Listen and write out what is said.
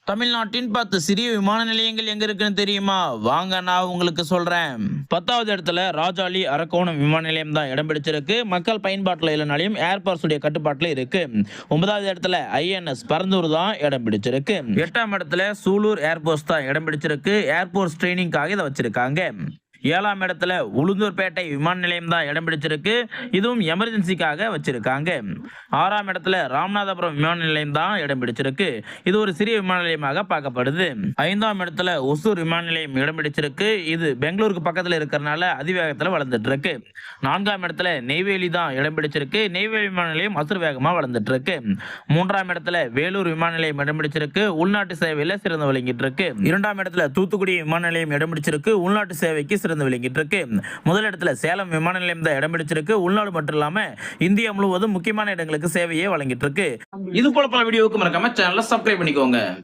தமிழ்நாட்டின் 10 சிறிய விமான நிலையங்கள் எங்க இருக்குன்னு தெரியுமா? வாங்க நான் உங்களுக்கு சொல்றேன். 10வது இடத்துல ராஜாளி அரக்கோணம் விமான நிலையம் தான் இடம் பிடிச்சிருக்கு. மக்கள் பயன்பாட்டில் இல்லைனாலையும் ஏர்போர்ட்ஸ் உடைய கட்டுப்பாட்டில் இருக்கு. 9வது இடத்துல ஐஎன்எஸ் பரந்தூர் தான் இடம் பிடிச்சிருக்கு. 8ஆம் இடத்துல சூலூர் ஏர்போர்ட்ஸ் தான் இடம் பிடிச்சிருக்கு. ஏர்போர்ட்ஸ் ட்ரைனிங்காக இதை வச்சிருக்காங்க. 7ஆம் இடத்துல உளுந்தூர்பேட்டை விமான நிலையம் தான் இடம் பிடிச்சிருக்கு. இதுவும் எமர்ஜென்சிக்காக வச்சிருக்காங்க. 6ஆம் இடத்துல ராமநாதபுரம் விமான நிலையம் தான் இடம் பிடிச்சிருக்கு. இது ஒரு சிறிய விமான நிலையமாக பார்க்கப்படுது. 5ஆம் இடத்துல ஒசூர் விமான நிலையம் இடம் பிடிச்சிருக்கு. இது பெங்களூருக்கு பக்கத்தில் இருக்கிறனால அதிவேகத்தில் வளர்ந்துட்டு இருக்கு. 4ஆம் இடத்துல நெய்வேலி தான் இடம் பிடிச்சிருக்கு. நெய்வேலி விமான நிலையம் அசுர வேகமாக வளர்ந்துட்டு இருக்கு. 3ஆம் இடத்துல வேலூர் விமான நிலையம் இடம் பிடிச்சிருக்கு. உள்நாட்டு சேவையில் சிறந்து விளங்கிட்டு இருக்கு. 2ஆம் இடத்துல தூத்துக்குடி விமான நிலையம் இடம் பிடிச்சிருக்கு. உள்நாட்டு சேவைக்கு சிறந்து விளங்கிட்டு இருக்கு. முதல் இடத்துல சேலம் விமான நிலையம் தான் இடம் பிடிச்சிருக்கு. உள்நாடு மட்டும் இல்லாம இந்தியா முழுவதும் முக்கியமான இடங்களுக்கு சேவையை வழங்கிட்டு இருக்கு. இது போல பல வீடியோவுக்கு மறக்காம சேனலை சப்ஸ்கிரைப் பண்ணிக்கோங்க.